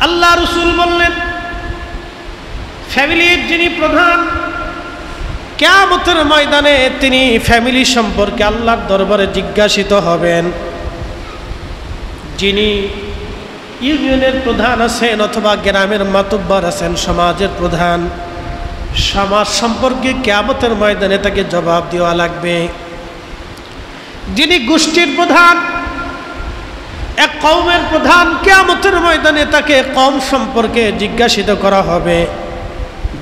আল্লাহ রাসূল বললেন, ফ্যামিলির যিনি প্রধান, কিয়ামতের ময়দানে তিনি ফ্যামিলি সম্পর্কে আল্লাহর দরবারে জিজ্ঞাসিত হবেন। যিনি ইউনিয়নের প্রধান আছেন অথবা গ্রামের মাতব্বর আছেন, সমাজের প্রধান, সমাজ সম্পর্কে কিয়ামতের ময়দানে তাকে জবাব দেওয়া লাগবে। যিনি গোষ্ঠীর প্রধান, এক কওমের প্রধান, কিয়ামতের ময়দানে তাকে কওম সম্পর্কে জিজ্ঞাসিত করা হবে।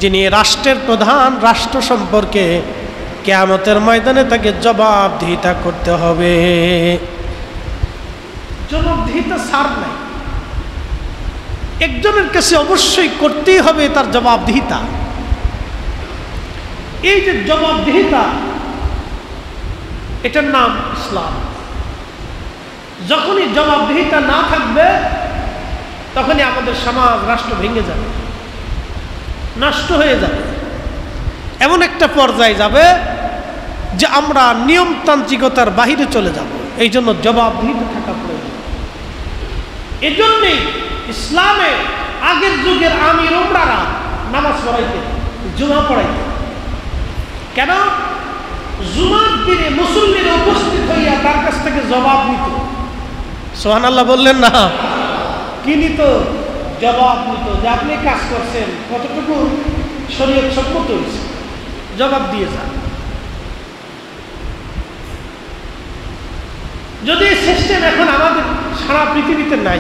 যিনি রাষ্ট্রের প্রধান, রাষ্ট্র সম্পর্কে কিয়ামতের ময়দানে তাকে জবাবদিহিতা করতে হবে। জবাবদিহিতা ছাড় নাই, একজনের কাছে অবশ্যই করতেই হবে তার জবাবদিহিতা। এই যে জবাবদিহিতা, এটার নাম ইসলাম। যখনই জবাবদিহিতা না থাকবে তখনই আমাদের সমাজ রাষ্ট্র ভেঙে যাবে, নষ্ট হয়ে যাবে। এমন একটা পর্যায়ে যাবে যে আমরা নিয়মতান্ত্রিকতার বাহিরে চলে যাব। এই জন্য জবাবদিহিতা থাকা প্রয়োজন। এই জন্যেই ইসলামে আগের যুগের আমির উমরারা নামাজ পড়াইতেন, জুমা পড়াইতেন। কেন? জুমার দিনে মুসল্লিরা উপস্থিত হইয়া তার কাছ থেকে জবাব নিত। সুবহানাল্লাহ বললেন না? কি নিত? জবাব নিত যে আপনি কাজ করছেন, কতটুকু শরীয়ত সম্মত হয়েছে, জবাব দিয়ে যান। যদি এই সিস্টেম এখন আমাদের সারা পৃথিবীতে নাই,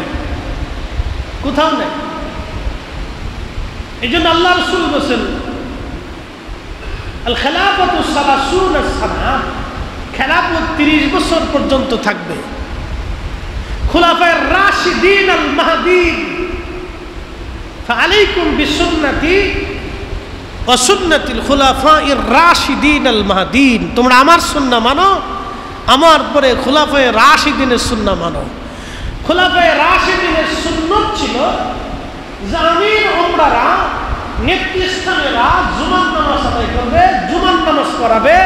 কোথাও নাই। এই জন্য আল্লাহ রাসূল বলেছেন, আল খেলাফাতু সালাসুনা সানা, খেলাফত 30 বছর পর্যন্ত থাকবে। খুলাফায়ে রাশিদিন আল মাহদিন ফাআলাইকুম বিসুন্নতি ওয়া সুন্নাতিল খুলাফায়ে রাশিদিন আল মাহদিন, তোমরা আমার সুন্নাহ মানো, আমার পরে খুলাফায়ে রাশিদিনের সুন্নাহ মানো। খুলাফায়ে রাশিদিনের সুন্নাত ছিল যে আমির উমরারা, নেতৃস্থানীয়রা জুমার নামাজ আদায় করবে, জুমার নামাজ পড়াবে,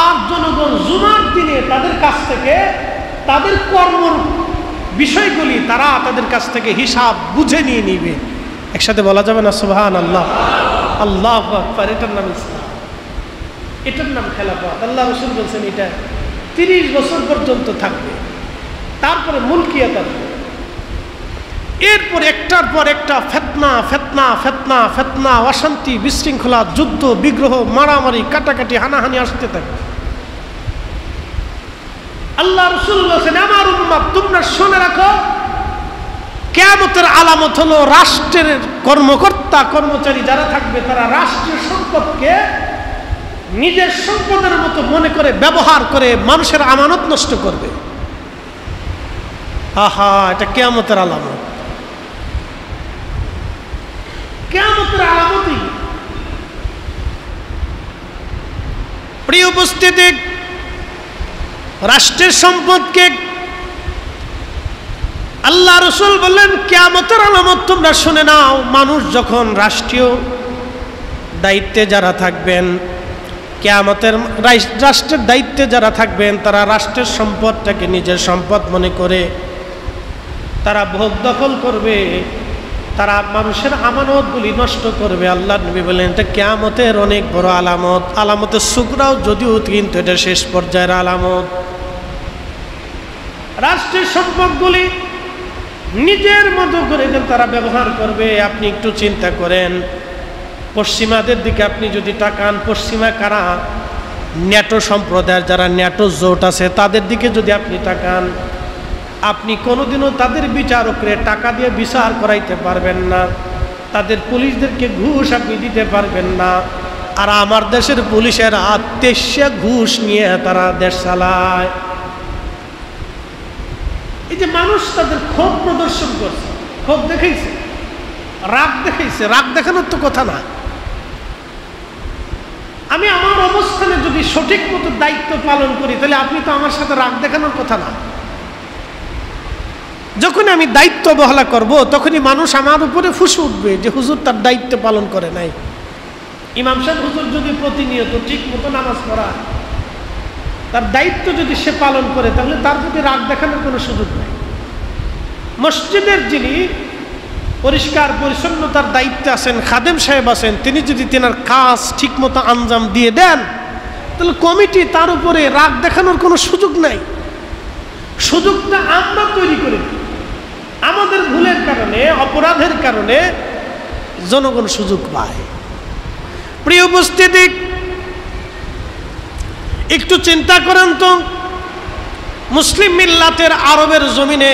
আর জনগণ জুমার দিনে তাদের কাছ থেকে তাদের কর্মর বিষয়গুলি তারা তাদের কাছ থেকে হিসাব বুঝে নিয়ে নিবে। একসাথে বলা যাবে না সুবহানাল্লাহ? আল্লাহু আকবার। এটার নাম ইসলাম, এটার নাম খেলাফত। আল্লাহ রাসূল বলছেন এটা 30 বছর পর্যন্ত থাকবে, তারপরে মুলকিয়াত আসবে। এরপর একটার পর একটা ফিতনা ফিতনা ফিতনা ফিতনা, অশান্তি, বিশৃঙ্খলা, যুদ্ধ বিগ্রহ, মারামারি, কাটাকাটি, হানাহানি আসতে থাকবে। আল্লাহ রাসূল বলেছেন, আমার উম্মত তোমরা শুনে রাখো, কিয়ামতের আলামত হলো রাষ্ট্রের কর্মকর্তা কর্মচারী যারা থাকবে তারা রাষ্ট্রীয় সম্পদকে নিজের সম্পদের মতো মনে করে ব্যবহার করে মানুষের আমানত নষ্ট করবে। আহা, এটা কিয়ামতের আলামত। কিয়ামতের আলামতই। প্রিয় উপস্থিতি, রাষ্ট্রের সম্পদকে আল্লাহ রাসূল বললেন কিয়ামতের আলামত তোমরা শুনে নাও। মানুষ যখন রাষ্ট্রীয় দায়িত্বে যারা থাকবেন, কিয়ামতের রাষ্ট্রের দায়িত্বে যারা থাকবেন, তারা রাষ্ট্রের সম্পদটাকে নিজের সম্পদ মনে করে তারা ভোগ দখল করবে, তারা মানুষের আমানতগুলি নষ্ট করবে। আল্লাহ নবী বলেন এটা কিয়ামতের অনেক বড় আলামত। আলামতের সুগরাও যদিও, কিন্তু এটা শেষ পর্যায়ের আলামত। রাষ্ট্রের সম্পদগুলি নিজের মতো করে তারা ব্যবহার করবে। আপনি একটু চিন্তা করেন, পশ্চিমাদের দিকে আপনি যদি তাকান, পশ্চিমা কারা? ন্যাটো সম্প্রদায়ের যারা ন্যাটো জোট আছে তাদের দিকে যদি আপনি তাকান, আপনি কোনোদিনও তাদের বিচারকরে টাকা দিয়ে বিচার করাইতে পারবেন না, তাদের পুলিশদেরকে ঘুষ আপনি দিতে পারবেন না। আর আমার দেশের পুলিশের আত্মেষ্যা ঘুষ নিয়ে তারা দেশ চালায়। এই যে মানুষ তাদের ক্ষোভ প্রদর্শন করছে, ক্ষোভ দেখাইছে, রাগ দেখাইছে। রাগ দেখানোর তো কথা না। আমি আমার অবস্থানে যদি সঠিক মতো দায়িত্ব পালন করি তাহলে আপনি তো আমার সাথে রাগ দেখানোর কথা না। যখন আমি দায়িত্ব অবহেলা করব তখনই মানুষ আমার উপরে ফুঁসে উঠবে যে হুজুর তার দায়িত্ব পালন করে নাই। ইমাম সাহেব হুজুর যদি প্রতিনিয়ত ঠিক মতো নামাজ পড়া, তার দায়িত্ব যদি সে পালন করে, তাহলে তার প্রতি রাগ দেখানোর কোনো সুযোগ নাই। মসজিদের যিনি পরিষ্কার পরিচ্ছন্নতার দায়িত্বে আছেন, খাদেম সাহেব আছেন, তিনি যদি তেনার কাজ ঠিকমতো আঞ্জাম দিয়ে দেন, তাহলে কমিটি তার উপরে রাগ দেখানোর কোনো সুযোগ নাই। সুযোগটা আমরা তৈরি করি, আমাদের ভুলের কারণে, অপরাধের কারণে জনগণ সুযোগ পায়। প্রিয় উপস্থিতি, একটু চিন্তা করেন তো, মুসলিম মিল্লাতের আরবের জমিনে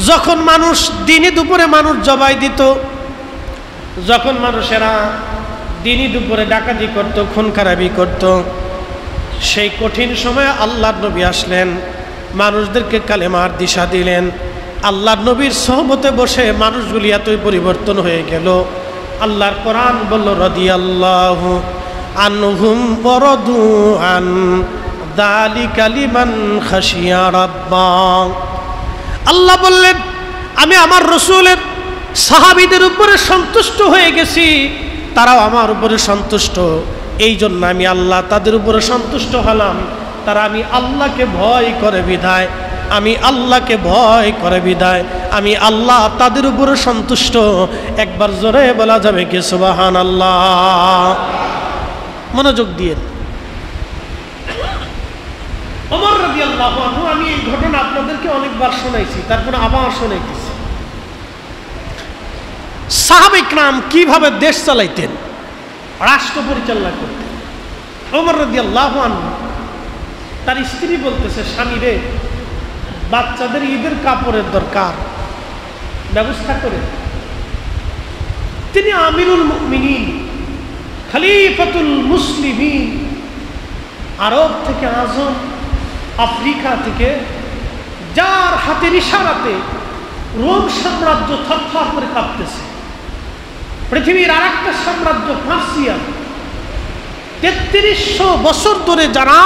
যখন মানুষ দিনই দুপুরে মানুষ জবাই দিত, যখন মানুষেরা দিনই দুপুরে ডাকাতি করত, খুন খারাপি করত, সেই কঠিন সময়ে আল্লাহর নবী আসলেন, মানুষদেরকে কালেমার দিশা দিলেন। আল্লাহর নবীর সোহবতে বসে মানুষগুলি এতই পরিবর্তন হয়ে গেল। আল্লাহর কোরআন বলল, রাদিয়াল্লাহু আনহুম ওয়া রাদু আন যালিকা লিমান খাশিয়া রাব্বা। আল্লাহ বললেন, আমি আমার রাসূলের সাহাবীদের উপরে সন্তুষ্ট হয়ে গেছি, তারাও আমার উপরে সন্তুষ্ট। এই জন্য আমি আল্লাহ তাদের উপরে সন্তুষ্ট হলাম। তারা আমি আল্লাহকে ভয় করে বিধায়, আমি আল্লাহকে ভয় করে বিধায় আমি আল্লাহ তাদের উপরে সন্তুষ্ট। একবার জোরে বলা যাবে কি সুবহানাল্লাহ? মনোযোগ দিয়ে। ওমর রাদিয়াল্লাহু আনহু, আমি এই ঘটনা আপনাদেরকে অনেকবার শোনাইছি, তারপরে আবার শোনাইতেছি। সাহাবা ইকরাম কিভাবে দেশ চালাইতেন, রাষ্ট্র পরিচালনা করতেন। ওমর রাদিয়াল্লাহু আনহু তার স্ত্রী বলতেছে, স্বামী রে, বাচ্চাদের ঈদের কাপড়ের দরকার, ব্যবস্থা করে। তিনি আমিরুল মুমিনিন, খলিফাতুল মুসলিমিন, আরব থেকে আজম, আফ্রিকা থেকে, যার হাতের ইশারাতে রোম সাম্রাজ্য থরথর করে কাঁপতেছে। পৃথিবীর আর একটা সাম্রাজ্য পার্সিয়ান, 3300 বছর ধরে যারা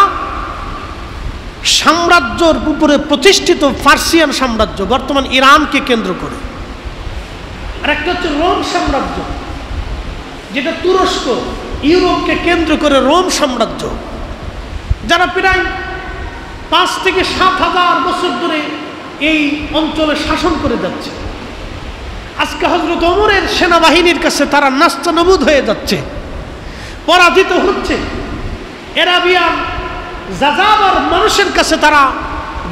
সাম্রাজ্যর উপরে প্রতিষ্ঠিত পার্সিয়ান সাম্রাজ্য, বর্তমান ইরানকে কেন্দ্র করে। আর একটা হচ্ছে রোম সাম্রাজ্য, যেটা তুরস্ক, ইউরোপকে কেন্দ্র করে রোম সাম্রাজ্য, যারা প্রায় 5 থেকে 7,000 বছর ধরে এই অঞ্চলে শাসন করে যাচ্ছে। আজকে হযরত ওমরের সেনাবাহিনীর কাছে তারা নাস্তানাবুদ হয়ে যাচ্ছে, পরাজিত হচ্ছে। এরাবিয়ান যাযাবর মানুষের কাছে তারা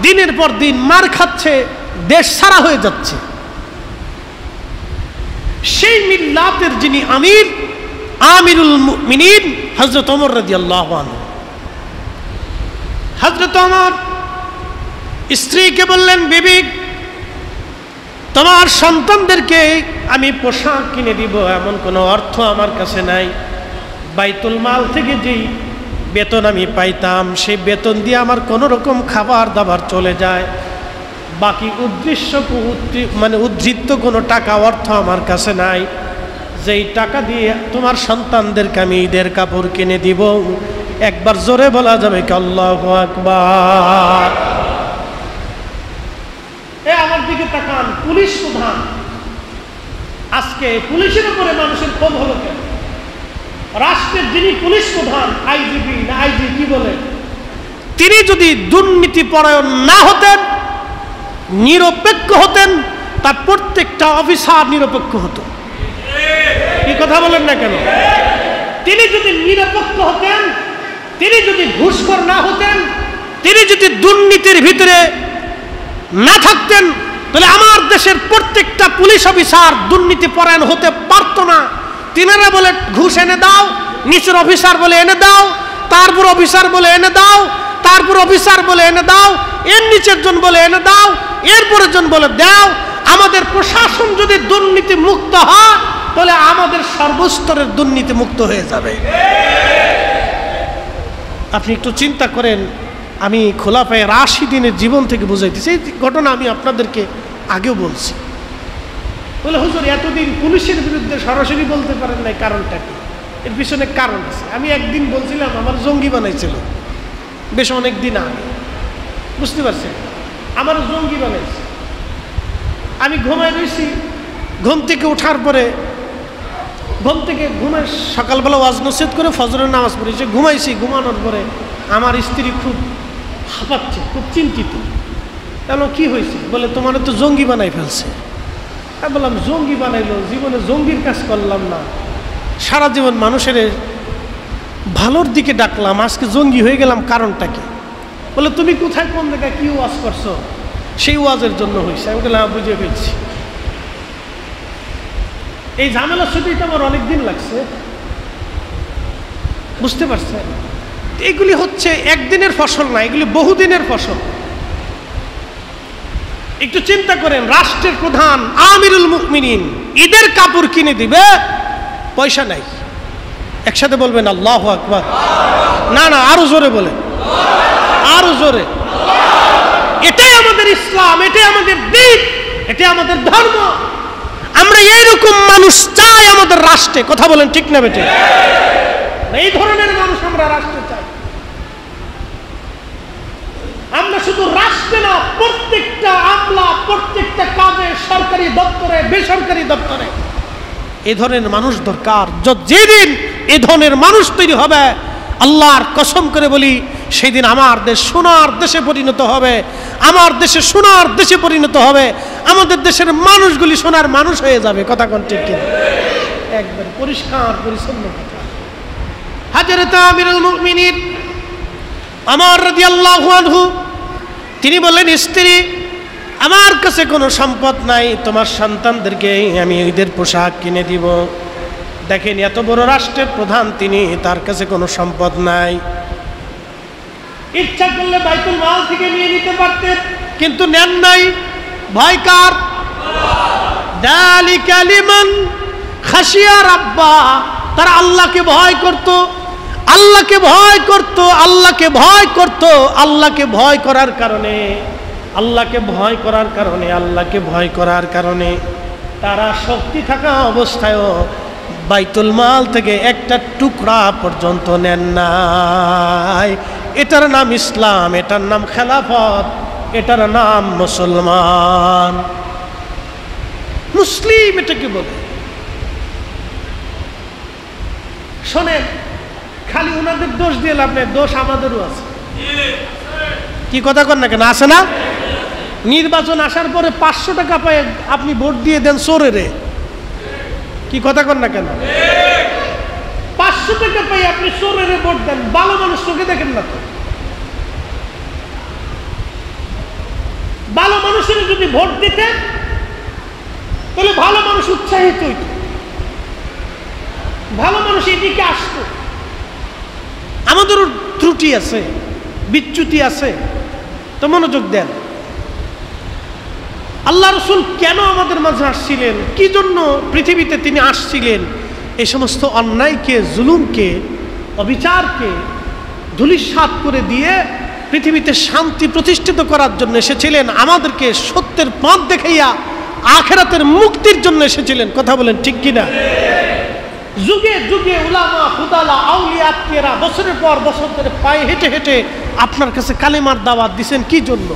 দিনের পর দিন মার খাচ্ছে, দেশ ছাড়া হয়ে যাচ্ছে। সেই মিল্লাতের যিনি আমির, আমিরুল মুমিনিন হযরত ওমর রাদিয়াল্লাহু আনহু, হযরত ওমর স্ত্রীকে বললেন, বিবি, তোমার সন্তানদেরকে আমি পোশাক কিনে দিব এমন কোনো অর্থ আমার কাছে নাই। বাইতুল মাল থেকে যেই বেতন আমি পাইতাম, সেই বেতন দিয়ে আমার কোনো রকম খাবার দাবার চলে যায়। বাকি উদ্ধৃত কোনো টাকা অর্থ আমার কাছে নাই, যেই টাকা দিয়ে তোমার সন্তানদেরকে আমি ঈদের কাপড় কিনে দিব। একবার জোরে বলা যাবে কি আল্লাহু আকবার? আমার দিকে তাকান, পুলিশ প্রধান। আজকে পুলিশের উপরে মানুষের ক্ষোভ হলো কেন? রাষ্ট্রের যিনি পুলিশ প্রধান, আইজিপি না আইজি কি বলে, তিনি যদি দুর্নীতি পরায়ণ না হতেন, নিরপেক্ষ হতেন, তার প্রত্যেকটা অফিসার নিরপেক্ষ হতো। কি কথা বলেন না কেন? তিনি যদি নিরপেক্ষ হতেন, তিনি যদি ঘুষখোর না হতেন, তিনি যদি দুর্নীতির ভিতরে না থাকতেন, তাহলে আমার দেশের প্রত্যেকটা পুলিশ অফিসার দুর্নীতি পরায়ণ হতে পারতো না। তিনারা বলে ঘুষ এনে দাও, নিচের অফিসার বলে এনে দাও, তারপর অফিসার বলে এনে দাও, তারপর অফিসার বলে এনে দাও, এর নিচের জন বলে এনে দাও, এরপরের জন বলে দাও। আমাদের প্রশাসন যদি দুর্নীতি মুক্ত হয়, তাহলে আমাদের সর্বস্তরের দুর্নীতি মুক্ত হয়ে যাবে। আপনি একটু চিন্তা করেন, আমি খোলাফায়ে রাশিদিনের জীবন থেকে বুঝাইতেছি। এই ঘটনা আমি আপনাদেরকে আগেও বলছি। বলে হুজুর, এতদিন পুলিশের বিরুদ্ধে সরাসরি বলতে পারেন নাই, কারণটা কি? এর পিছনে কারণ আছে। আমি একদিন বলছিলাম আমার জঙ্গি বানাইছিল, বেশ অনেক দিন আগে, বুঝতে পারছেন? আমার জঙ্গি বানাইছে। আমি ঘুমায় রয়েছি, ঘুম থেকে ওঠার পরে ঘুমায় সকালবেলা ওয়াজ নসিহত করে ফজরের নামাজ পড়েছি, ঘুমাইছি। ঘুমানোর পরে আমার স্ত্রী খুব হাঁপাচ্ছে, খুব চিন্তিত। কেন, কি হয়েছে? বলে তোমার তো জঙ্গি বানাই ফেলছে। আমি বললাম জঙ্গি বানাইলো, জীবনে জঙ্গির কাজ করলাম না, সারা জীবন মানুষের ভালোর দিকে ডাকলাম, আজকে জঙ্গি হয়ে গেলাম, কারণটা কি? বলে তুমি কোথায় কোন জায়গায় কি ওয়াজ করছো, সেই ওয়াজের জন্য হয়েছে। আমি বললাম বুঝে ফেলছি। এই ঝামেলা শুধুই তো আমার অনেকদিন লাগছে, বুঝতে পারছেন? এগুলি হচ্ছে একদিনের ফসল না, এগুলি বহুদিনের ফসল। একটু চিন্তা করেন, রাষ্ট্রের প্রধান আমিরুল মুমিনিন ঈদের কাপড় কিনে দিবে, পয়সা নাই। একসাথে বলবেন আল্লাহু আকবার। না না, আরো জোরে বলেন, আরো জোরে। এটাই আমাদের ইসলাম, এটাই আমাদের দ্বীপ, এটাই আমাদের ধর্ম। আমরা এইরকম মানুষ চাই আমাদের রাষ্ট্রে। কথা বলেন ঠিক না বেটে? এই ধরনের মানুষ আমরা রাষ্ট্রে চাই। আমরা শুধু রাষ্ট্রে না, প্রত্যেকটা আমলা, প্রত্যেকটা কাজে, সরকারি দপ্তরে, বেসরকারি দপ্তরে এই ধরনের মানুষ দরকার। যেদিন এই ধরনের মানুষ তৈরি হবে, আল্লাহর কসম করে বলি, সেই দিন আমার দেশ সোনার দেশে পরিণত হবে। আমার দেশে সোনার দেশে পরিণত হবে। আমাদের দেশের মানুষগুলি সোনার মানুষ হয়ে যাবে। কথা কোন ঠিক কিনা? একবার পরিষ্কার পরিচ্ছন্ন কথা। হযরত আমিরুল মুমিনিন ওমর রাদিয়াল্লাহু আনহু তিনি বললেন, স্ত্রী, আমার কাছে কোনো সম্পদ নাই, তোমার সন্তানদেরকে আমি ঈদের পোশাক কিনে দিব। দেখেন, এত বড় রাষ্ট্রের প্রধান তিনি, তার কাছে কোনো সম্পদ নাই। ইচ্ছা করলে বাইতুল মাল থেকে নিয়ে নিতে পারতেন, কিন্তু নেন নাই। ভয় কার? যালিকা লিমান খাশিয়া রাব্বা। তারা আল্লাহকে ভয় করত, আল্লাহকে ভয় করত, আল্লাহকে ভয় করত। আল্লাহকে ভয় করার কারণে, আল্লাহকে ভয় করার কারণে, আল্লাহকে ভয় করার কারণে তারা শক্তি থাকা অবস্থায়ও বাইতুল মাল থেকে একটা টুকরা পর্যন্ত নেন নাই। এটার নাম ইসলাম, এটার নাম খেলাফত, এটার নাম মুসলমান। মুসলিম এটাকে বলে। শোনেন, খালি ওনাদের দোষ দিয়ে লাভ নেই, দোষ আমাদেরও আছে। কি কথা কর না কেন? আছে না? নির্বাচন আসার পরে 500 টাকা পায় আপনি ভোট দিয়ে দেন চোরেরে। কি কথা কর না কেন? 500 টাকা পাই আপনি চোরেরে ভোট দেন, ভালো মানুষ চোখে দেখেন না তো। ভালো মানুষের যদি ভোট দিতেন তাহলে ভালো মানুষ উৎসাহিত হইত, ভালো মানুষ এদিকে আসতো। আমাদেরও ত্রুটি আছে, বিচ্যুতি আছে, তো মনোযোগ দেন। আল্লাহ রাসূল কেন আমাদের মাঝে আসছিলেন, কি জন্য পৃথিবীতে তিনি আসছিলেন? এই সমস্ত অন্যায়কে, জুলুমকে, অবিচারকে ধূলিসাৎ করে দিয়ে পৃথিবীতে শান্তি প্রতিষ্ঠিত করার জন্য এসেছিলেন। আমাদেরকে সত্যের পথ দেখাইয়া আখিরাতের মুক্তির জন্য এসেছিলেন। কথা বলেন ঠিক কিনা? যুগে যুগে উলামা, ফুদালা, আউলিয়াতরা বছরের পর বছর ধরে পায়ে হেঁটে হেঁটে আপনার কাছে কালেমার দাওয়াত দিয়েছেন। কি জন্য?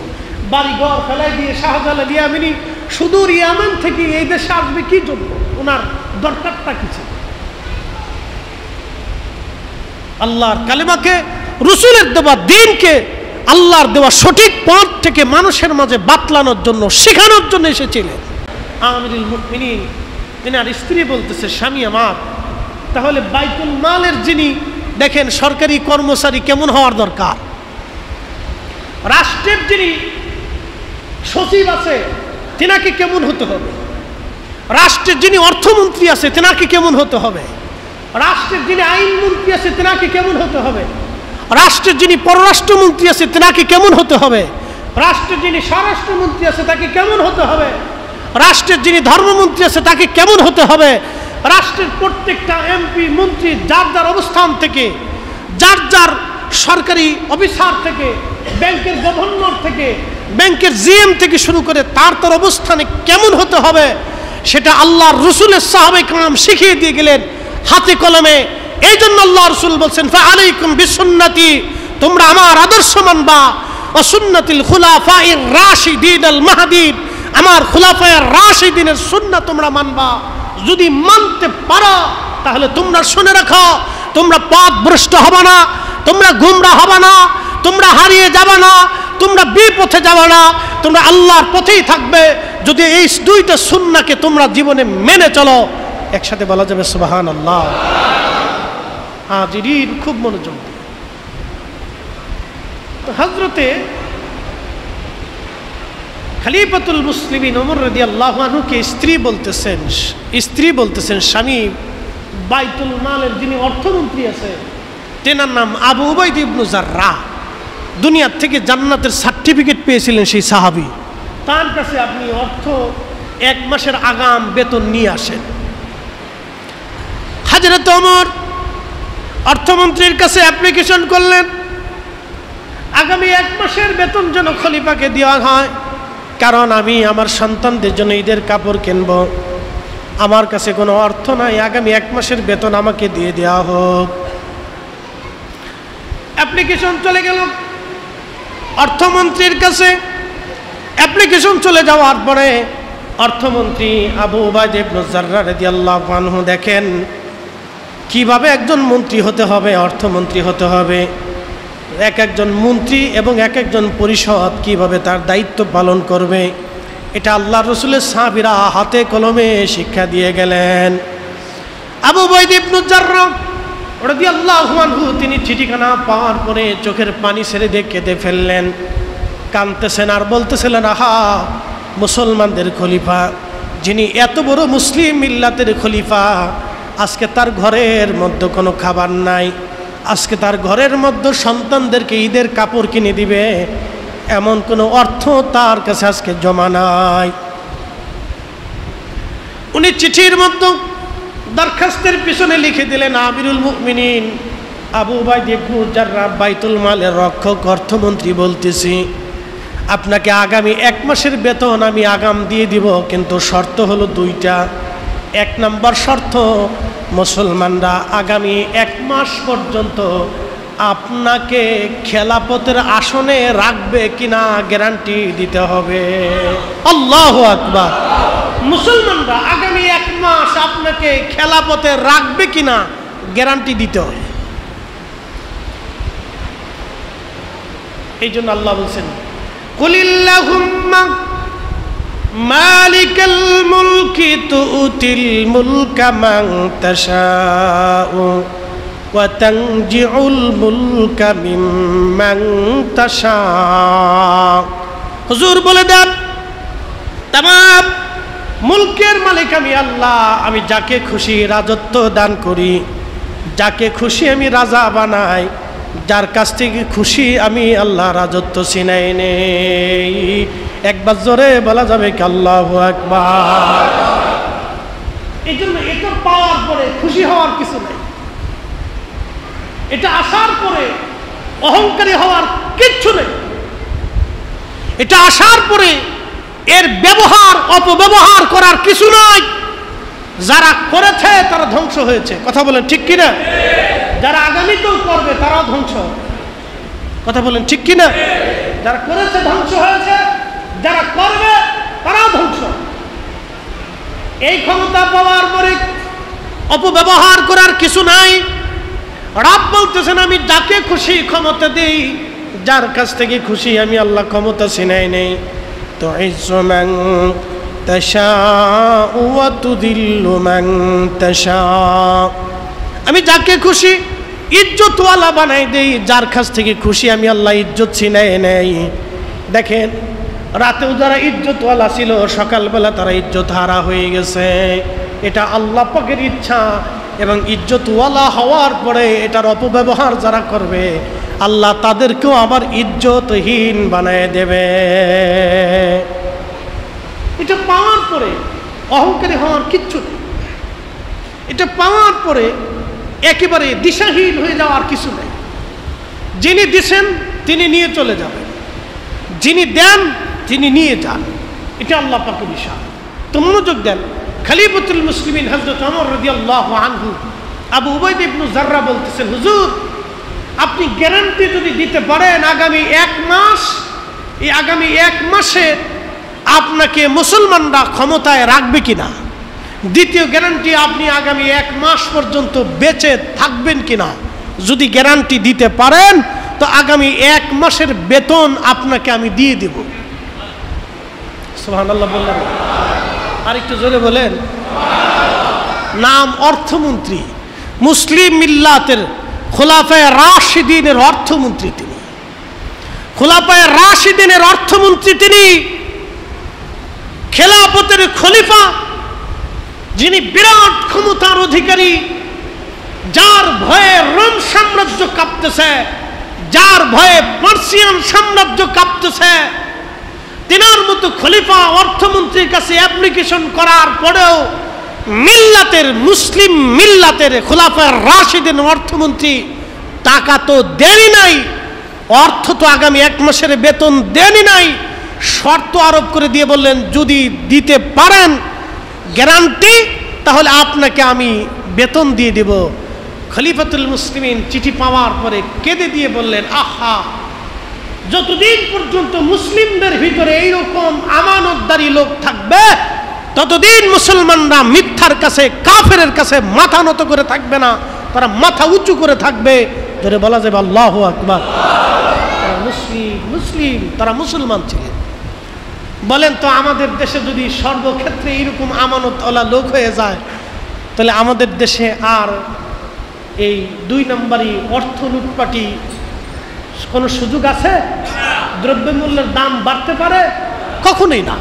বাড়িঘর ফেলাই দিয়ে শাহজালাল ইয়ামানি সুদূর ইয়ামান থেকে এই দেশে আসবে কি জন্য? ওনার দরকারটা কি ছিল? আল্লাহর কালেমাকে, রসুলের দেওয়া দ্বীনকে, আল্লাহর দেওয়া সঠিক পথ থেকে মানুষের মাঝে বাতলানোর জন্য, শেখানোর জন্য এসেছিলেন। আমিরুল মুমিনিন এনার স্ত্রী বলতেছে, স্বামী আমার, তাহলে বাইতুল মালের যিনি দেখেন সরকারি কর্মচারী কেমন হওয়ার দরকার, রাষ্ট্রের যিনি সচিব আছে তেনাকে কেমন হতে হবে, রাষ্ট্রের যিনি অর্থমন্ত্রী আছে তেনাকে কেমন হতে হবে, রাষ্ট্রের যিনি আইনমন্ত্রী আছে তেনাকে কেমন হতে হবে, রাষ্ট্রের যিনি পররাষ্ট্রমন্ত্রী আছে তেনাকে কেমন হতে হবে, রাষ্ট্রের যিনি স্বরাষ্ট্রমন্ত্রী আছে তাকে কেমন হতে হবে, রাষ্ট্রের যিনি ধর্মমন্ত্রী আছে তাকে কেমন হতে হবে, রাষ্ট্রের প্রত্যেকটা এমপি মন্ত্রী যার যার অবস্থান থেকে, যার যার সরকারি অফিসার থেকে, ব্যাংকের গভর্নর থেকে, ব্যাংকের জিএম থেকে শুরু করে তার তার অবস্থানে কেমন হতে হবে সেটা আল্লাহর রসুলের সাহাবায়ে কেরাম শিখিয়ে দিয়ে গেলেন হাতে কলমে। এই জন্য আল্লাহ রসুল বলছেন, ফাআলাইকুম বিসুন্নতি, তোমরা আমার আদর্শ মানবা, ওয়া সুন্নাতিল খুলাফায়ে রাশিদিন আল মাহদিন, আমার খুলাফায়ে রাশিদিনের সুন্নাত তোমরা মানবা। যদি মানতে পারো তাহলে তোমরা শুনে রাখো, তোমরা পথভ্রষ্ট হবে না, তোমরা গুমরা হবে না, তোমরা হারিয়ে যাবে না, তোমরা বিপথে যাবে না, তোমরা আল্লাহর পথেই থাকবে যদি এই দুইটা সুন্নাহকে তোমরা জীবনে মেনে চলো। একসাথে বলা যাবে সুবহানাল্লাহ। হাজিরিন, খুব মনোযোগ। তো হযরতে খলিফাতুল মুসলিমিন ওমর রাদিয়াল্লাহু আনহুকে স্ত্রী বলতেছেন স্বামী বাইতুল মালের যিনি অর্থমন্ত্রী আছে তেনার নাম আবু উবাইদা ইবনে জাররাহ, দুনিয়ার থেকে জান্নাতের সার্টিফিকেট পেয়েছিলেন সেই সাহাবী। তার কাছে আপনি এক মাসের আগাম বেতন নিয়ে আসেন। হযরত ওমর অর্থমন্ত্রীর কাছে অ্যাপ্লিকেশন করলেন আগামী 1 মাসের বেতন যেন খলিফাকে দেওয়া হয়, কারণ আমি আমার সন্তানদের জন্য ঈদের কাপড় কিনব, আমার কাছে কোনো অর্থ নাই, আগামী 1 মাসের বেতন আমাকে দিয়ে দেওয়া হোক। অ্যাপ্লিকেশন চলে গেল অর্থমন্ত্রীর কাছে। অ্যাপ্লিকেশন চলে যাওয়ার পরে অর্থমন্ত্রী আবু উবাইদা ইবনে জাররাহ রাদিয়াল্লাহু আনহু দেখেন কিভাবে একজন মন্ত্রী হতে হবে, অর্থমন্ত্রী হতে হবে। একজন মন্ত্রী এবং একজন পরিষদ কিভাবে তার দায়িত্ব পালন করবে, এটা আল্লাহ রসুলের সাহাবীরা হাতে কলমে শিক্ষা দিয়ে গেলেন। আবু উবাইদা ইবনে জাররাহ রাদিয়াল্লাহু আনহু তিনি চিঠিখানা পাওয়ার পরে চোখের পানি ছেড়ে দিয়ে কেঁদে ফেললেন, কাঁদতেছেন আর বলতেছিলেন, আহা, মুসলমানদের খলিফা, যিনি এত বড় মুসলিম মিল্লাতের খলিফা, আজকে তার ঘরের মধ্যে কোনো খাবার নাই, আজকে তার ঘরের মধ্যে সন্তানদেরকে ঈদের কাপড় কিনে দিবে এমন কোনো অর্থ তার কাছে আজকে জমা নাই। উনি চিঠির মধ্যে দরখাস্তের পিছনে লিখে দিলেন, আমিরুল মুমিনিন আবু উবাইদা ইবনে জাররাহ, বাইতুল মালের রক্ষক অর্থমন্ত্রী বলতেছি, আপনাকে আগামী 1 মাসের বেতন আমি আগাম দিয়ে দিব, কিন্তু শর্ত হলো 2টা। 1 নম্বর শর্ত, মুসলমানরা আগামী 1 মাস পর্যন্ত আপনাকে খেলাফতের আসনে রাখবে কিনা গ্যারান্টি দিতে হবে। আল্লাহু আকবার। মুসলমানরা আগামী 1 মাস আপনাকে খেলাফতে রাখবে কিনা গ্যারান্টি দিতে হবে। এই জন্য আল্লাহ বলছেন, কুলিল্লাহুম্মা মালিকাল মুলকি তুতিল মুলকা মান তাশাউ ওয়া তানজিউল মুলকা মিম্মান তাশাউ। হুজুর বলে দেন, তামাম মুলকের মালিক আমি আল্লাহ, আমি যাকে খুশি রাজত্ব দান করি, যাকে খুশি আমি রাজা বানাই, যার কাছ থেকে খুশি আমি আল্লাহ রাজত্ব ছিনাই নেই। একবার জোরে বলা যাবে কি আল্লাহু আকবার। এই জন্য এটা পাওয়ার পরে খুশি হওয়ার কিছু নাই, এটা আসার পরে অহংকারী হওয়ার কিচ্ছু নেই। এটা আসার পরে এর ব্যবহার অপব্যবহার করার কিছু নাই। যারা করেছে তারা ধ্বংস হয়েছে, কথা বলেন ঠিক কিনা? যারা আগামীতেও করবে তারাও ধ্বংস, কথা বলেন ঠিক কিনা? যারা করেছে ধ্বংস হয়েছে, যারা করবে তারাও ধ্বংস। এই ক্ষমতা পাওয়ার পরে অপব্যবহার করার কিছু নাই। রব বলতেছেন, আমি যাকে খুশি ক্ষমতা দেই, যার কাছ থেকে খুশি আমি আল্লাহ ক্ষমতা ছিনাই নেই। তুইজ্জু মান তাশাউ ওয়া তুযিল্লু মান তাশাউ, আমি যাকে খুশি ইজ্জতওয়ালা বানাই দেই, যার কাছ থেকে খুশি আমি আল্লাহ ইজ্জত ছিনাই নেই। দেখেন, রাতেও যারা ইজ্জতওয়ালা ছিল সকালবেলা তারা ইজ্জত হারা হয়ে গেছে। এটা আল্লাহ পাকের ইচ্ছা, এবং ইজ্জতওয়ালা হওয়ার পরে এটার অপব্যবহার যারা করবে আল্লাহ তাদেরকেও আবার ইজ্জতহীন বানায় দেবে। এটা পাওয়ার পরে অহংকারী হওয়ার কিচ্ছু নেই। এটা পাওয়ার পরে একেবারে দিশাহীন হয়ে যাওয়ার কিছু নেই। যিনি দিছেন তিনি নিয়ে চলে যাবেন, যিনি দেন তিনি নিয়ে যান। এটা আল্লাহ পাকের বিষয়। তো মনোযোগ দেন। খলিফাতুল মুসলিমিন হযরত ওমর রাদিয়াল্লাহু আনহু আবু উবাইদা ইবনে জাররাহ বলতেছেন, হুজুর আপনি গ্যারান্টি যদি দিতে পারেন আগামী 1 মাস, এই আগামী 1 মাসে আপনাকে মুসলমানরা ক্ষমতায় রাখবে কিনা। দ্বিতীয় গ্যারান্টি, আপনি আগামী 1 মাস পর্যন্ত বেঁচে থাকবেন কিনা। যদি গ্যারান্টি দিতে পারেন তো আগামী 1 মাসের বেতন আপনাকে আমি দিয়ে দেব। সুবহানাল্লাহ বললেন, আর একটু জোরে বলেন। নাম অর্থমন্ত্রী, মুসলিম মিল্লাতের খোলাফায়ে রাশিদিনের অর্থমন্ত্রী তিনি। খোলাফায়ে রাশিদিনের অর্থমন্ত্রী তিনি, খেলাফতের খলিফা, যিনি বিরাট ক্ষমতার অধিকারী, যার ভয়ে রোম সাম্রাজ্য কাঁপতেছে, যার ভয়ে পার্সিয়ান সাম্রাজ্য কাঁপতেছে, তিনার মতো খলিফা অর্থমন্ত্রীর কাছে অ্যাপ্লিকেশন করার পরেও মিল্লাতের, মুসলিম মিল্লাতের খোলাফায়ে রাশিদিন অর্থমন্ত্রী টাকা তো দেনই নাই, অর্থ তো আগামী 1 মাসের বেতন দেনই নাই, শর্ত আরোপ করে দিয়ে বললেন যদি দিতে পারেন গ্যারান্টি, তাহলে আপনাকে আমি বেতন দিয়ে দেব। খলিফাতুল মুসলিমিন চিঠি পাওয়ার পরে কেঁদে দিয়ে বললেন, আহা, যতদিন পর্যন্ত মুসলিমদের ভিতরে এইরকম আমানতদারি লোক থাকবে ততদিন মুসলমানরা মিথ্যার কাছে, কাফেরের কাছে মাথা নত করে থাকবে না, তারা মাথা উঁচু করে থাকবে। ধরে বলা যাবে আল্লাহু আকবার। মুসলিম, তারা মুসলমান ছিলেন। বলেন তো, আমাদের দেশে যদি সর্বক্ষেত্রে এরকম আমানতওয়ালা লোক হয়ে যায়, তাহলে আমাদের দেশে আর এই 2 নম্বরই অর্থ লুটপাটি কোনো সুযোগ আছে? দ্রব্যমূল্যের দাম বাড়তে পারে? কখনোই না।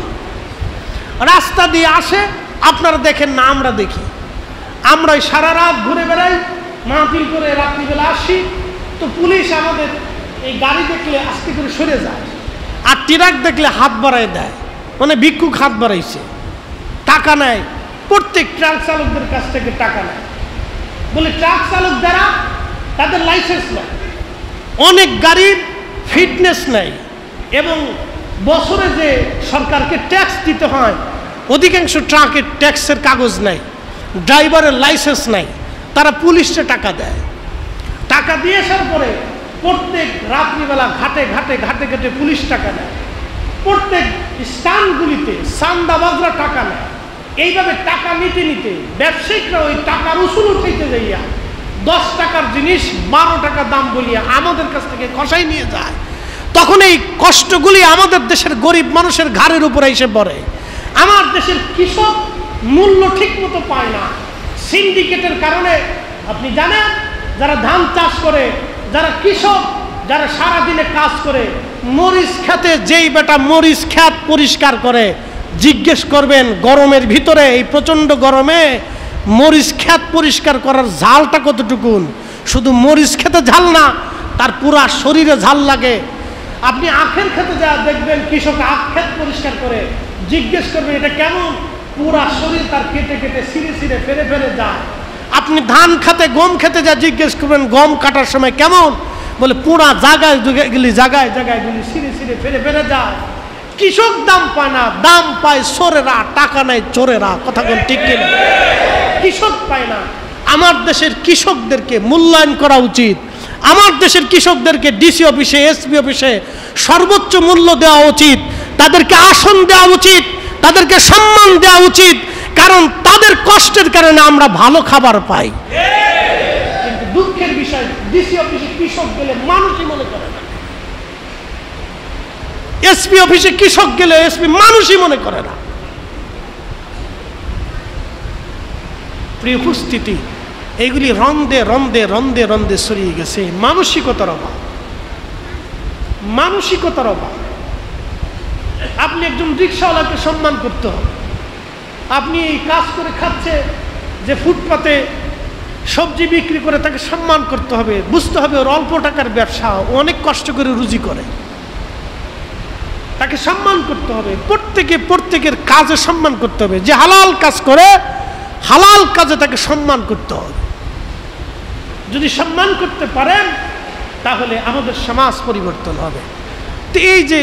রাস্তা দিয়ে আসে, আপনারা দেখেন না, আমরা দেখি, আমরা সারা রাত ঘুরে বেড়াই, মাহফিল করে রাত্রিবেলা আসি, তো পুলিশ আমাদের এই গাড়ি দেখলে আস্তে করে সরে যায়, আর ট্রাক দেখলে হাত বাড়ায় দেয়, মানে ভিক্ষুক হাত বাড়াইছে, টাকা নেয়, প্রত্যেক ট্রাক চালকদের কাছ থেকে টাকা নেয়। বলে ট্রাক চালক যারা, তাদের লাইসেন্স নেই, অনেক গাড়ির ফিটনেস নেই, এবং বছরে যে সরকারকে ট্যাক্স দিতে হয়, অধিকাংশ ট্রাকের ট্যাক্সের কাগজ নেই, ড্রাইভারের লাইসেন্স নাই, তারা পুলিশে টাকা দেয়। টাকা দিয়ে আসার পরে প্রত্যেক রাত্রিবেলা ঘাটে ঘাটে ঘাটে ঘাটে পুলিশ টাকা নেয়, প্রত্যেক স্থানগুলিতে চান্দাবাজরা টাকা নেয়। এইভাবে টাকা নিতে নিতে ব্যবসায়িকরা ওই টাকার উসুল উঠাইতে যাইয়া 10 টাকার জিনিস 12 টাকা দাম বলিয়া আমাদের কাছ থেকে কষাই নিয়ে যায়। তখন এই কষ্টগুলি আমাদের দেশের গরিব মানুষের ঘাড়ের উপরে এসে পড়ে। আমার দেশের কৃষক মূল্য ঠিক মতো পায় না, সিন্ডিকেটের কারণে। আপনি জানেন, যারা ধান চাষ করে, যারা কৃষক, যারা সারাদিনে কাজ করে, মরিচ খেতে যেই বেটা মরিচ খেত পরিষ্কার করে, জিজ্ঞেস করবেন গরমের ভিতরে, এই প্রচণ্ড গরমে মরিচ খেত পরিষ্কার করার ঝালটা কতটুকুন। শুধু মরিচ খেতে ঝাল না, তার পুরা শরীরে ঝাল লাগে। আপনি আখের খেতে যা দেখবেন, কৃষক আখ খেত পরিষ্কার করে, জিজ্ঞেস করবেন এটা কেমন, পুরা শরীর তার কেটে কেটে ছিঁড়ে ছিঁড়ে ফেরে ফেরে যায়। আপনি ধান খেতে, গম খেতে যা জিজ্ঞেস করবেন গম কাটার সময় কেমন, বলে পুরা জায়গায় জায়গায় জায়গায় গুলি ছিঁড়ে ছিঁড়ে ফেরে ফেরে যায়। কৃষক দাম পায় না, দাম পায় চোরেরা, টাকা নাই চোরেরা। কথা কোন ঠিক কিনা? কৃষক পায় না। আমার দেশের কৃষকদেরকে মূল্যায়ন করা উচিত। আমার দেশের কৃষকদেরকে ডিসি অফিসে, এসপি অফিসে সর্বোচ্চ মূল্য দেওয়া উচিত, তাদেরকে আসন দেওয়া উচিত, তাদেরকে সম্মান দেওয়া উচিত, কারণ তাদের কষ্টের কারণে আমরা ভালো খাবার পাই। কিন্তু দুঃখের বিষয়, ডিসি অফিসে কৃষক গেলে মানুষই মনে করে না, এসপি অফিসে কৃষক গেলে এসপি মানুষই মনে করে না। প্রিয় উপস্থিতি, এইগুলি রন্দে রন্দে রন্দে রন্দে ছড়িয়ে গেছে। মানসিকতার অভাব, মানসিকতার অভাব। আপনি একজন রিক্সাওয়ালাকে সম্মান করতে হবে। আপনি এই কাজ করে খাচ্ছে, যে ফুটপাতে সবজি বিক্রি করে, তাকে সম্মান করতে হবে। বুঝতে হবে ওর অল্প টাকার ব্যবসা, ও অনেক কষ্ট করে রুজি করে, তাকে সম্মান করতে হবে। প্রত্যেকের কাজে সম্মান করতে হবে। যে হালাল কাজ করে, হালাল কাজে তাকে সম্মান করতে হবে। যদি সম্মান করতে পারেন, তাহলে আমাদের সমাজ পরিবর্তন হবে। তো এই যে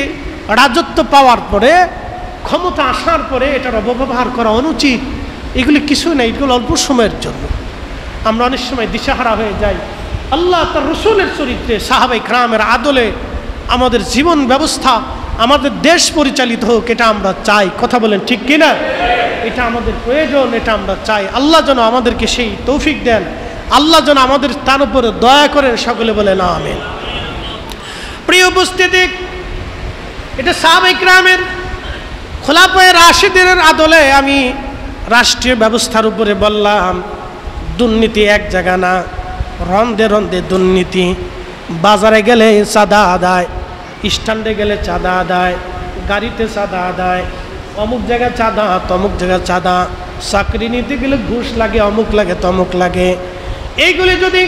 রাজত্ব পাওয়ার পরে, ক্ষমতা আসার পরে এটার অপব্যবহার করা অনুচিত। এগুলি কিছু নেই, এগুলো অল্প সময়ের জন্য। আমরা অনেক সময় দিশাহারা হয়ে যাই। আল্লাহ তার রসুলের চরিত্রে, সাহাবায়ে কেরামের আদলে আমাদের জীবন ব্যবস্থা, আমাদের দেশ পরিচালিত হোক, এটা আমরা চাই। কথা বলেন ঠিক কিনা? এটা আমাদের প্রয়োজন, এটা আমরা চাই। আল্লাহ যেন আমাদেরকে সেই তৌফিক দেন, আল্লাহ যেন আমাদের তার উপরে দয়া করেন। সকলে বলেন আমিন। প্রিয় উপস্থিতি, এটা সাহাবায়ে কিরামের খোলাফায়ে রাশিদিনের আদলে আমি রাষ্ট্রীয় ব্যবস্থার উপরে বললাম। দুর্নীতি এক জায়গা না, রন্ধে রন্ধে দুর্নীতি। বাজারে গেলে চাঁদা আদায়, স্ট্যান্ডে গেলে চাঁদা আদায়, গাড়িতে চাঁদা আদায়, অমুক জায়গায় চাঁদা, তমুক জায়গায় চাঁদা, চাকরি নিতে গেলে ঘুষ লাগে, অমুক লাগে, তমুক লাগে। এইগুলি যদি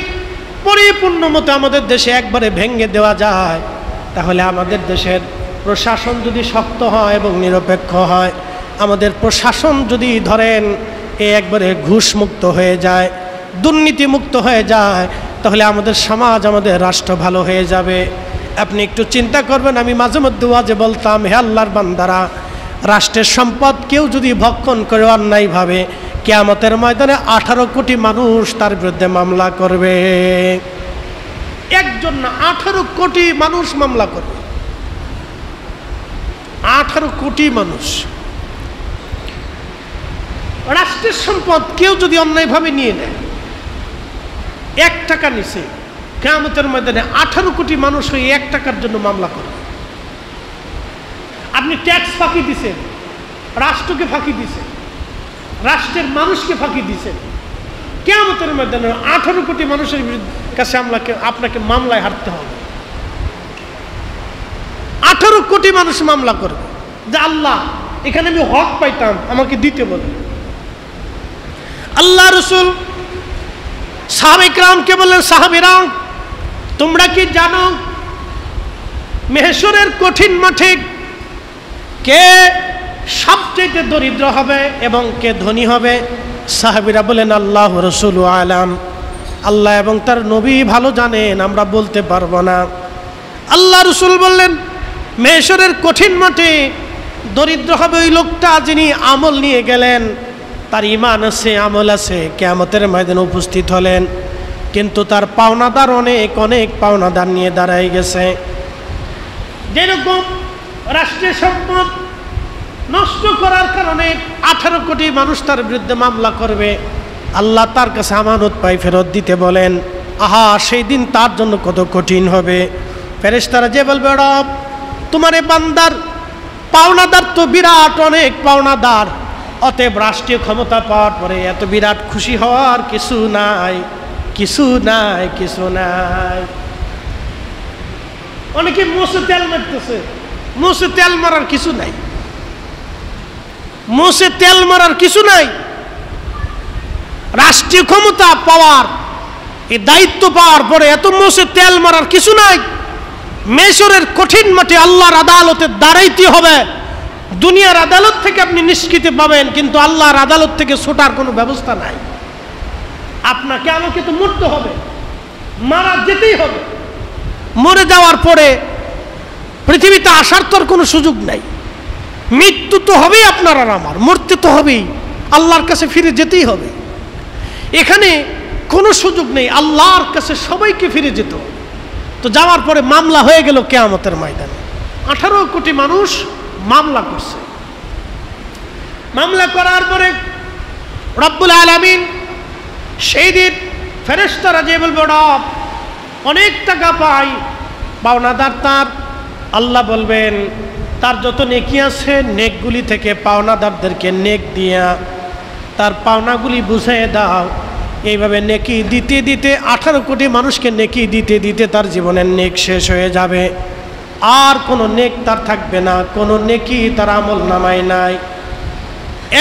পরিপূর্ণ মতো আমাদের দেশে একবারে ভেঙে দেওয়া যায়, তাহলে আমাদের দেশের প্রশাসন যদি শক্ত হয় এবং নিরপেক্ষ হয়, আমাদের প্রশাসন যদি ধরেন একবারে ঘুষমুক্ত হয়ে যায়, দুর্নীতিমুক্ত হয়ে যায়, তাহলে আমাদের সমাজ, আমাদের রাষ্ট্র ভালো হয়ে যাবে। আপনি একটু চিন্তা করবেন, আমি মাঝে মধ্যে ওয়াজে বলতাম, হে আল্লাহর বান্দারা, রাষ্ট্রের সম্পদ কেউ যদি ভক্ষণ করে অন্যায়ভাবে, কিয়ামতের ময়দানে 18 কোটি মানুষ তার বিরুদ্ধে মামলা করবে। একজন না, 18 কোটি মানুষ মামলা করবে। 18 কোটি মানুষ। রাষ্ট্রের সম্পদ কেউ যদি অন্যায়ভাবে নিয়ে নেয়, 1 টাকা নিছে, কিয়ামতের ময়দানে 18 কোটি মানুষ ওই 1 টাকার জন্য মামলা করবে। আপনি ট্যাক্স ফাঁকি দিছেন, রাষ্ট্রকে ফাঁকি দিছেন, রাষ্ট্রের মানুষকে ফাঁকি দিছেন, কিয়ামতের ময়দানে 18 কোটি মানুষের কাছে আপনাকে মামলায় হারতে হবে। 18 কোটি মানুষ মামলা করবে যে আল্লাহ, এখানে আমি হক পাইতাম, আমাকে দিতে বলে। আল্লাহ রসুল সাহাবায়ে কিরামকে বললেন, সাহাবীরা, তোমরা কি জানো মেহশরের কঠিন মাঠে কে সবচেয়ে দরিদ্র হবে এবং কে ধনী হবে? সাহাবীরা বলেন, আল্লাহ রাসূলু আলাম, আল্লাহ এবং তার নবী ভালো জানেন, আমরা বলতে পারবো না। আল্লাহ রাসূল বললেন, মেহশরের কঠিন মাঠে দরিদ্র হবে ওই লোকটা যিনি আমল নিয়ে গেলেন, তার ঈমান আছে, আমল আছে, কিয়ামতের ময়দানে উপস্থিত হলেন, কিন্তু তার পাওনাদার অনেক অনেক পাওনাদার নিয়ে দাঁড়ায় গেছে। যেরকম রাষ্ট্রের সম্পদ নষ্ট করার কারণে 18 কোটি মানুষ তার বিরুদ্ধে মামলা করবে, আল্লাহ তার কাছে আমানত পাই ফেরত দিতে বলেন। আহা, সেই দিন তার জন্য কত কঠিন হবে। ফেরেশতারা যে বলবে, রব, তোমার এই বান্দার পাওনাদার তো বিরাট অনেক পাওনাদার, অতএব রাষ্ট্রীয় ক্ষমতা পাওয়ার পরে এত বিরাট খুশি হওয়ার কিছু নাই, কিছু নাই, কিছু নাই। অনেকে মোষে তেল মারতেছে, মোষে তেল মারার কিছু নাই, মোষে তেল মারার কিছু নাই। রাষ্ট্রীয় ক্ষমতা পাওয়ার, এই দায়িত্ব পাওয়ার পরে এত মোষে তেল মারার কিছু নাই। মেশরের কঠিন মাঠে আল্লাহর আদালতে দাঁড়াইতে হবে। দুনিয়ার আদালত থেকে আপনি নিষ্কৃতি পাবেন, কিন্তু আল্লাহর আদালত থেকে ছোটার কোনো ব্যবস্থা নাই। আপনাকে আমাকে তো মরতে হবে, মারা যেতেই হবে। মরে যাওয়ার পরে পৃথিবীতে আসার তোর কোনো সুযোগ নাই। মৃত্যু তো হবেই আপনার আর আমার, মরতে তো হবেই, আল্লাহর কাছে ফিরে যেতেই হবে। এখানে কোনো সুযোগ নেই, আল্লাহর কাছে সবাইকে ফিরে যেত। তো যাওয়ার পরে মামলা হয়ে গেল কিয়ামতের ময়দানে। 18 কোটি মানুষ মামলা করছে। মামলা করার পরে রব্বুল আলামিন সেই দিন ফেরেশতারা যে বলবে, রব, অনেক টাকা পাই, পাওনাদার তার। আল্লাহ বলবেন, তার যত নেকি আছে নেকগুলি থেকে পাওনাদারদেরকে নেক দিয়া তার পাওনাগুলি বুঝিয়ে দাও। এইভাবে নেকি দিতে দিতে 18 কোটি মানুষকে নেকি দিতে দিতে তার জীবনের নেক শেষ হয়ে যাবে। আর কোনো নেক তার থাকবে না, কোনো নেকি তার আমল নামায় নাই।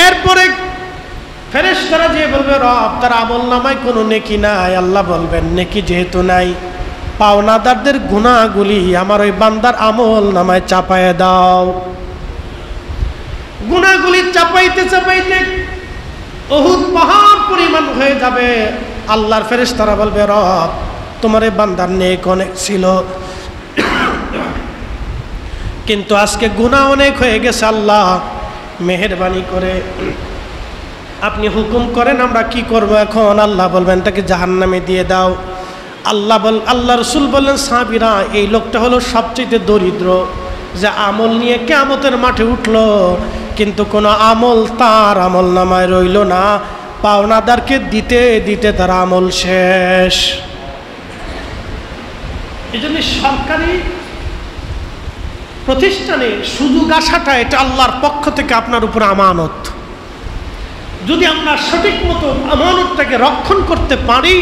এরপরে ফেরেশতারা যে বলবে, রব, তার আমল নামায় কোনো নেকি নাই। আল্লাহ বলবেন, নেকি যেহেতু নাই, পাওনাদারদের গুনাহগুলি আমার ওই বান্দার আমল নামায় চাপায় দাও। গুনাহগুলি চাপাইতে চাপাইতে উহুদ পাহাড় পরিমাণ হয়ে যাবে। আল্লাহর ফেরেশতারা বলবে, রব, তোমার এই বান্দার নেক অনেক ছিল, কিন্তু আজকে গুনাহ অনেক হয়ে গেছে। আল্লাহ, মেহেরবানি করে আপনি হুকুম করেন, আমরা কি করব এখন? আল্লাহ বলবেন, তাকে জাহান্নামে দিয়ে দাও। আল্লাহ রাসূল বললেন, সাহাবীরা, এই লোকটা হলো সবচেয়ে দরিদ্র, যে আমল নিয়ে কিয়ামতের মাঠে উঠলো, কিন্তু কোনো আমল তার আমল নামায় রইল না। পাওনাদারকে দিতে দিতে তার আমল শেষ। এই জন্য সরকারি প্রতিষ্ঠানে সুযোগ আসাটা এটা আল্লাহর পক্ষ থেকে আপনার উপর আমানত। যদি আমরা সঠিক মতো আমানতটাকে রক্ষণ করতে পারি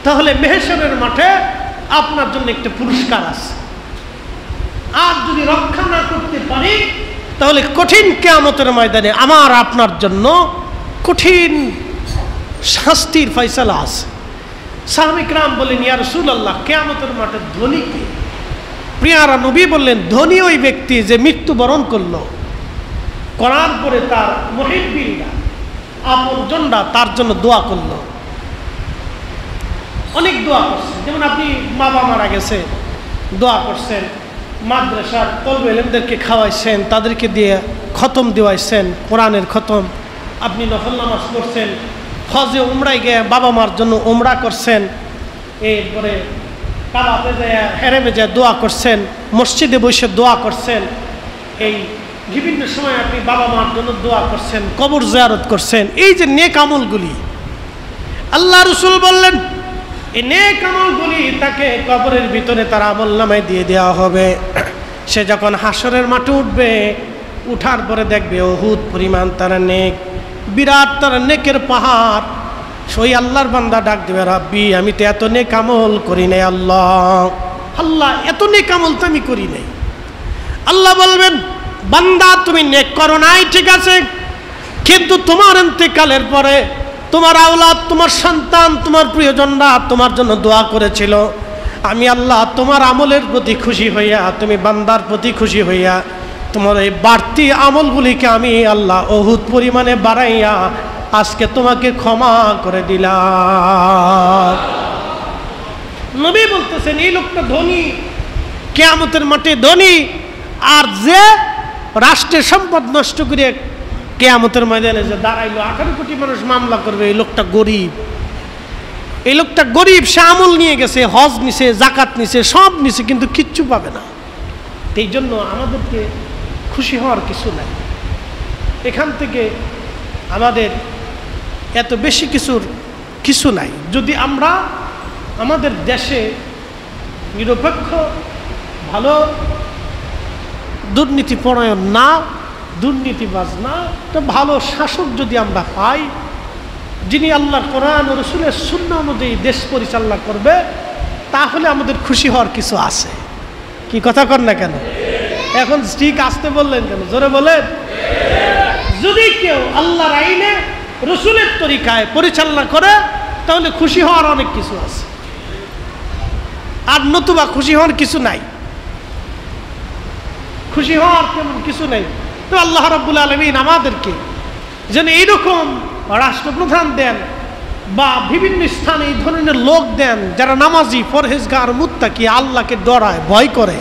তাহলে মেহশরের মাঠে আপনার জন্য একটা পুরস্কার আছে। আর যদি রক্ষা না করতে পারি তাহলে কঠিন কিয়ামতের ময়দানে আমার আপনার জন্য কঠিন শাস্তির ফয়সালা আছে। সাহাবা কিরাম বললেন, ইয়া রাসূলুল্লাহ, কিয়ামতের মাঠে ধনী কে? প্রিয়ারা নবী বললেন, ধনী ওই ব্যক্তি যে মৃত্যুবরণ করলো, করার পরে তার মুহিব্বিনরা, আপনজনরা তার জন্য দোয়া করলো। অনেক দোয়া করছেন, যেমন আপনি বাবা মারা গেছে, দোয়া করছেন, মাদ্রাসার তলবে ইলমদেরকে খাওয়াইছেন, তাদেরকে দিয়ে খতম দেওয়াইছেন, কোরআনের খতম, আপনি নফল নামাজ পড়ছেন, হজে উমরায় গিয়ে বাবা মার জন্য উমরা করছেন, এরপরে কাবাতে যায় হেরেমে যায় দোয়া করছেন, মসজিদে বসে দোয়া করছেন, এই বিভিন্ন সময় আপনি বাবা মার জন্য দোয়া করছেন, কবর জিয়ারত করছেন। এই যে নেক আমলগুলি, আল্লাহ রাসূল বললেন এই নেক আমলগুলি তাকে কবরের ভিতরে তার আমলনামায় দিয়ে দেওয়া হবে। সে যখন হাসরের মাঠে উঠবে, উঠার পরে দেখবে উহুদ পরিমাণ তার নেক, বিরাট তার নেকের পাহাড়। সই আল্লাহর বান্দা ডাক দেবে, রাব্বি আমি তো এত নেক আমল করি নাই, আল্লাহ আল্লাহ এত নেক আমল তো আমি করি নাই। আল্লাহ বলবেন, বান্দা তুমি নেক করো নাই ঠিক আছে, কিন্তু তোমার ইন্তেকালের পরে তোমার আওলাদ, তোমার সন্তান, তোমার প্রিয়জনরা তোমার জন্য দোয়া করেছিল। আমি আল্লাহ তোমার আমলের প্রতি খুশি হইয়া, তুমি বান্দার প্রতি খুশি হইয়া তোমার এই বাড়তি আমলগুলিকে আমি আল্লাহ উহুদ পরিমাণে বাড়াইয়া আজকে তোমাকে ক্ষমা করে দিলাম। নবী বলতেছেন এই লোকটা ধনী, কিয়ামতের মাঠে ধনী। আর যে রাষ্ট্রের সম্পদ নষ্ট করে কিয়ামতের ময়দানে যে দাঁড়াইলো, 18 কোটি মানুষ মামলা করবে, এই লোকটা গরিব। এই লোকটা গরিব, সে আমল নিয়ে গেছে, হজ নিছে, জাকাত নিছে, সব নিছে, কিন্তু কিচ্ছু পাবে না। এই জন্য আমাদেরকে খুশি হওয়ার কিছু নাই। এখান থেকে আমাদের এত বেশি কিছু নাই। যদি আমরা আমাদের দেশে নিরপেক্ষ, ভালো, দুর্নীতি পরায়ণ না, দুর্নীতিবাজ না, তো ভালো শাসক যদি আমরা পাই, যিনি আল্লাহর কোরআন ও রাসূলের সুন্নাহ অনুযায়ী দেশ পরিচালনা করবে, তাহলে আমাদের খুশি হওয়ার কিছু আছে। কি কথা কর না কেন? এখন ঠিক আসতে বললেন কেন? জোরে বলেন। যদি কেউ আল্লাহর আইনে রাসূলের তরিকায় পরিচালনা করে তাহলে খুশি হওয়ার অনেক কিছু আছে, আর নতুবা খুশি হওয়ার কিছু নাই। খুশি হওয়ার তেমন কিছু নেই। তো আল্লাহ রাব্বুল আলামিন আমাদেরকে যেন এইরকম রাষ্ট্রপ্রধান দেন বা বিভিন্ন স্থানে এই ধরনের লোক দেন যারা নামাজি, পরহেজগার, মুত্তাকি, আল্লাহকে ডরায়, ভয় করে,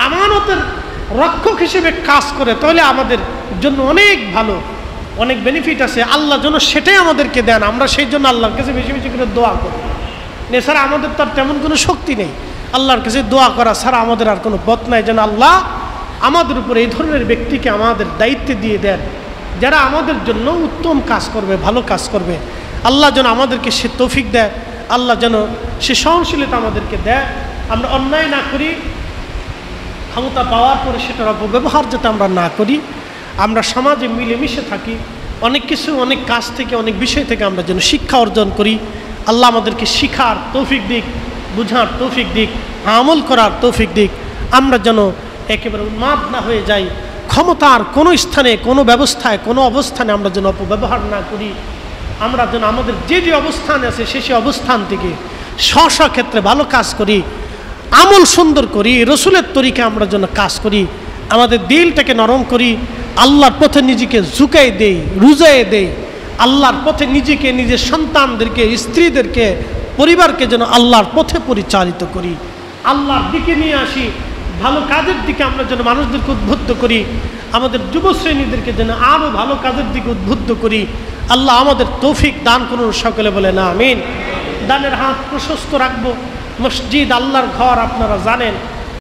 আমানতের রক্ষক হিসেবে কাজ করে, তাহলে আমাদের জন্য অনেক ভালো, অনেক বেনিফিট আছে। আল্লাহ যেন সেটাই আমাদেরকে দেন, আমরা সেই জন্য আল্লাহর কাছে বেশি বেশি করে দোয়া করি। এছাড়া আমাদের তো আর তেমন কোনো শক্তি নেই। আল্লাহর কাছে দোয়া করা ছাড়া আমাদের আর কোনো পথ নাই। যেন আল্লাহ আমাদের উপর এই ধরনের ব্যক্তিকে আমাদের দায়িত্বে দিয়ে দেন, যারা আমাদের জন্য উত্তম কাজ করবে, ভালো কাজ করবে। আল্লাহ যেন আমাদেরকে সে তৌফিক দেয়, আল্লাহ যেন সে সহনশীলতা আমাদেরকে দেয়, আমরা অন্যায় না করি, ক্ষমতা পাওয়ার পরে সেটার অপব্যবহার যাতে আমরা না করি, আমরা সমাজে মিলেমিশে থাকি, অনেক কিছু, অনেক কাজ থেকে, অনেক বিষয় থেকে আমরা যেন শিক্ষা অর্জন করি। আল্লাহ আমাদেরকে শিখার তৌফিক দিক, বুঝার তৌফিক দিক, আমল করার তৌফিক দিক। আমরা যেন একেবারে উন্মাদ না হয়ে যাই, ক্ষমতার কোনো স্থানে, কোনো ব্যবস্থায়, কোনো অবস্থানে আমরা যেন অপব্যবহার না করি। আমরা যেন আমাদের যে যে অবস্থান আছে সে অবস্থান থেকে স্ব ক্ষেত্রে ভালো কাজ করি, আমল সুন্দর করি, রসুলের তরিকা আমরা যেন কাজ করি, আমাদের দিলটাকে নরম করি, আল্লাহর পথে নিজেকে ঝুঁকাই দেই, রুজাই দেই, আল্লাহর পথে নিজেকে, নিজের সন্তানদেরকে, স্ত্রীদেরকে, পরিবারকে যেন আল্লাহর পথে পরিচালিত করি, আল্লাহর দিকে নিয়ে আসি, ভালো কাজের দিকে আমরা যেন মানুষদেরকে উদ্বুদ্ধ করি, আমাদের যুবশ্রেণীদেরকে যেন আরও ভালো কাজের দিকে উদ্বুদ্ধ করি। আল্লাহ আমাদের তৌফিক দান করুন, সকলে বলে না আমিন। দানের হাত প্রশস্ত রাখবো। মসজিদ আল্লাহর ঘর, আপনারা জানেন।